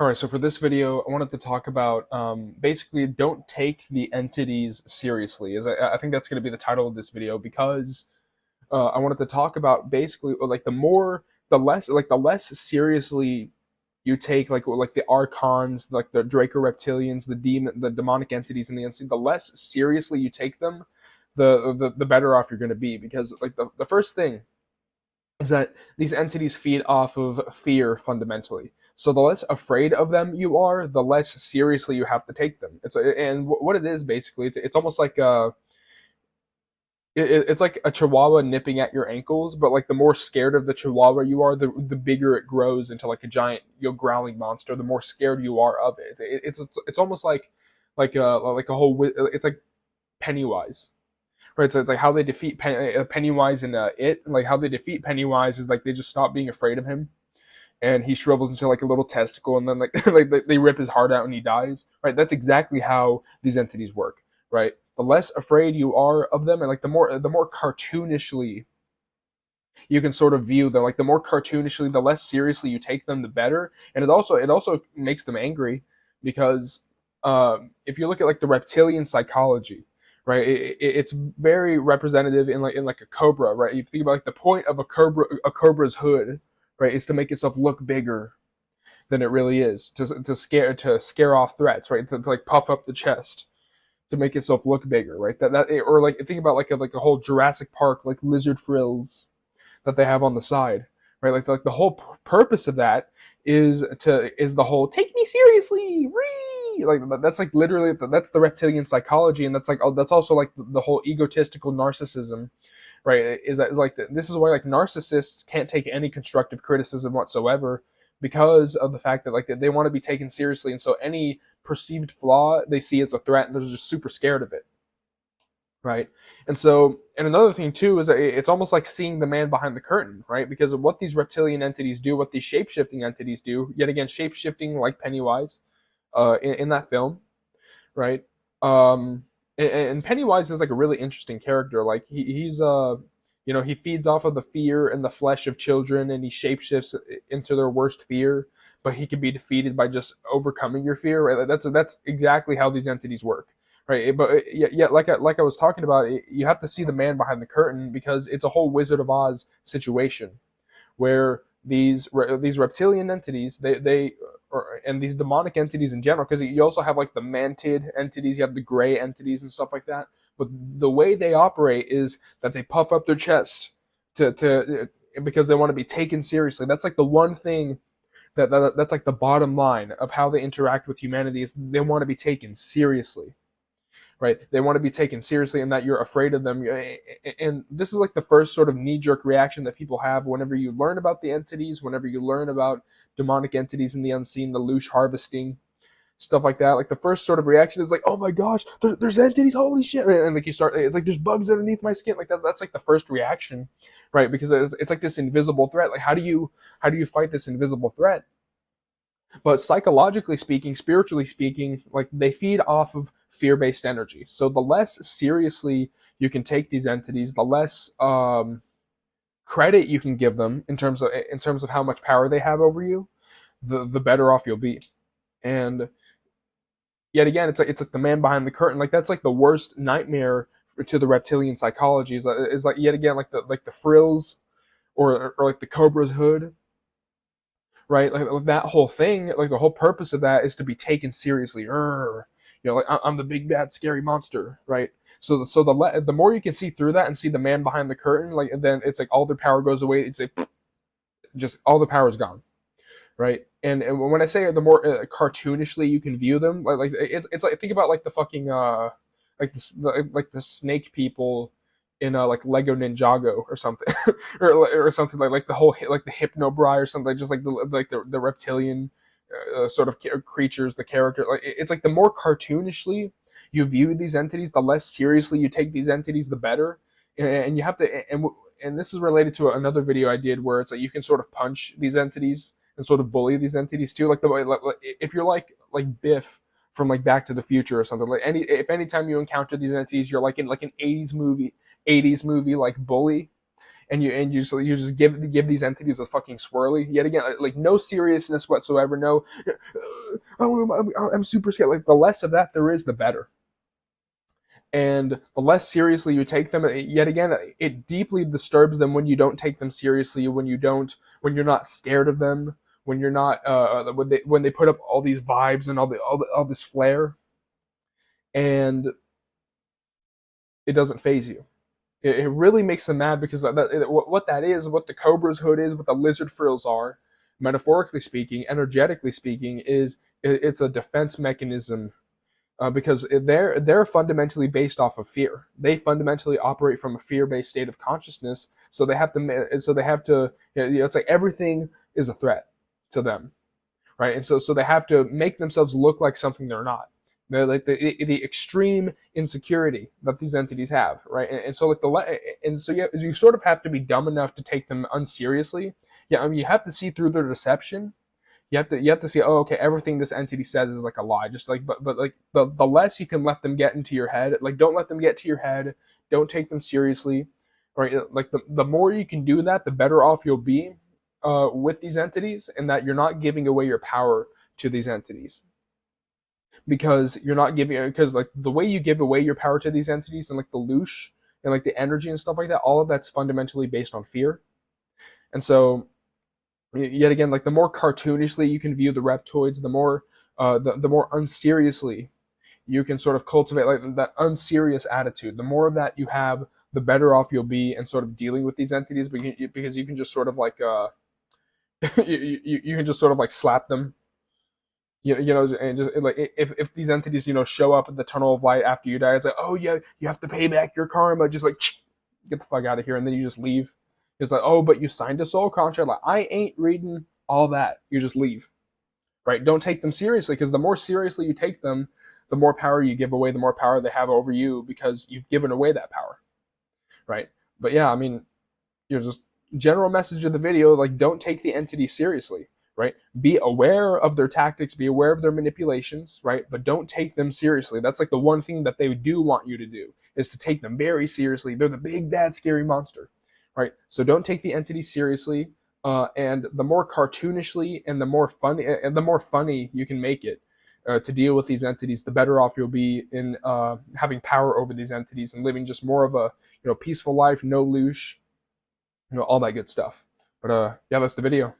All right, so for this video, I wanted to talk about basically don't take the entities seriously. I think that's going to be the title of this video because I wanted to talk about basically like the less seriously you take like the Archons, like the Draco reptilians, the demonic entities in the unseen. The less seriously you take them, the better off you're going to be because like the first thing is that these entities feed off of fear fundamentally. So the less afraid of them you are, the less seriously you have to take them. And what it is basically, it's almost like it's like a chihuahua nipping at your ankles, but like the more scared of the chihuahua you are, the bigger it grows into like a giant growling monster. The more scared you are of it. It's almost like a whole it's like Pennywise. Right, so it's like how they defeat Pennywise in It. Like how they defeat Pennywise is like they just stop being afraid of him, and he shrivels into like a little testicle, and then like they rip his heart out and he dies. Right, that's exactly how these entities work. Right, the less afraid you are of them, and like the more cartoonishly you can sort of view them, like the more cartoonishly, the less seriously you take them, the better. And it also makes them angry because if you look at like the reptilian psychology, right, it's very representative in like a cobra, right? You think about like the point of a cobra's hood, right, is to make itself look bigger than it really is, to scare off threats, right, to like puff up the chest to make itself look bigger, right? Or like think about like a whole Jurassic Park like lizard frills that they have on the side, right? Like the whole purpose of that is the whole take me seriously, ree! Like that's like literally that's the reptilian psychology, and that's also like the whole egotistical narcissism, right? This is why like narcissists can't take any constructive criticism whatsoever because of the fact that like they want to be taken seriously, and so any perceived flaw they see as a threat, and they're just super scared of it, right? And another thing too is that it's almost like seeing the man behind the curtain, right? Because of what these reptilian entities do, what these shape-shifting entities do, yet again, shape-shifting like Pennywise in that film, right? And Pennywise is like a really interesting character. Like he's he feeds off of the fear and the flesh of children, and he shapeshifts into their worst fear, but he can be defeated by just overcoming your fear, right? That's exactly how these entities work, right? But yet like I was talking about, you have to see the man behind the curtain because it's a whole Wizard of Oz situation where these reptilian entities and these demonic entities in general, because you also have like the mantid entities, you have the gray entities and stuff like that, but the way they operate is that they puff up their chest to because they want to be taken seriously. That's like the one thing that's like the bottom line of how they interact with humanity, is they want to be taken seriously, right? They want to be taken seriously, and that you're afraid of them. And this is like the first sort of knee-jerk reaction that people have whenever you learn about the entities, whenever you learn about demonic entities in the unseen, the loosh harvesting, stuff like that. Like the first sort of reaction is like, oh my gosh, there's entities, holy shit. And like it's like there's bugs underneath my skin. Like that's like the first reaction, right? Because it's like this invisible threat. Like how do you fight this invisible threat? But psychologically speaking, spiritually speaking, like they feed off of fear-based energy. So the less seriously you can take these entities, the less credit you can give them in terms of how much power they have over you, the better off you'll be. And yet again, it's like the man behind the curtain. Like that's like the worst nightmare to the reptilian psychology is like yet again like the frills or like the cobra's hood, right? Like that whole thing, like the whole purpose of that is to be taken seriously. Like I'm the big bad scary monster, right? So the more you can see through that and see the man behind the curtain, like then it's like all their power goes away. It's like just all the power is gone, right? And when I say the more cartoonishly you can view them, like it's like think about like the fucking like the snake people in like Lego Ninjago or something, or something like the whole like the Hypnobrai or something, just like the reptilian sort of creatures, the character. Like it's like the more cartoonishly you view these entities, the less seriously you take these entities, the better. And you have to, and this is related to another video I did where it's like you can sort of punch these entities and sort of bully these entities too. Like if you're like Biff from like Back to the Future or something, like if anytime you encounter these entities, you're like in like an 80s movie like bully, and you just give these entities a fucking swirly. Yet again, like no seriousness whatsoever, no I'm super scared. Like the less of that there is, the better. And the less seriously you take them, yet again, it deeply disturbs them when you don't take them seriously, when you're not scared of them, when you're not, when they put up all these vibes and all this flair, and it doesn't phase you. It really makes them mad because what that is, what the Cobra's hood is, what the lizard frills are, metaphorically speaking, energetically speaking, is it's a defense mechanism, because they're fundamentally based off of fear. They fundamentally operate from a fear-based state of consciousness. So they have to. It's like everything is a threat to them, right? And so they have to make themselves look like something they're not. They're like the extreme insecurity that these entities have, right? And so you sort of have to be dumb enough to take them unseriously. Yeah, I mean you have to see through their deception. You have to see, oh, okay, everything this entity says is like a lie. Just like, but like the less you can let them get into your head, like don't let them get to your head. Don't take them seriously, right? Like the more you can do that, the better off you'll be with these entities, and that you're not giving away your power to these entities, because you're not giving, because like the way you give away your power to these entities and like the loosh and like the energy and stuff like that, all of that's fundamentally based on fear. And so yet again, like the more cartoonishly you can view the reptoids, the more unseriously you can sort of cultivate like that unserious attitude. The more of that you have, the better off you'll be in sort of dealing with these entities, because you can just sort of like you can just sort of like slap them, and just like if these entities show up at the tunnel of light after you die, it's like, oh yeah, you have to pay back your karma, just like get the fuck out of here, and then you just leave. It's like, oh, but you signed a soul contract. Like, I ain't reading all that. You just leave, right? Don't take them seriously, because the more seriously you take them, the more power you give away, the more power they have over you, because you've given away that power, right? But yeah, I mean, just general message of the video, like, don't take the entity seriously, right? Be aware of their tactics, be aware of their manipulations, right? But don't take them seriously. That's like the one thing that they do want you to do, is to take them very seriously. They're the big, bad, scary monster. Right, so don't take the entity seriously, and the more cartoonishly and the more funny you can make it to deal with these entities, the better off you'll be in having power over these entities and living just more of a peaceful life, no loosh, all that good stuff. But yeah, that's the video.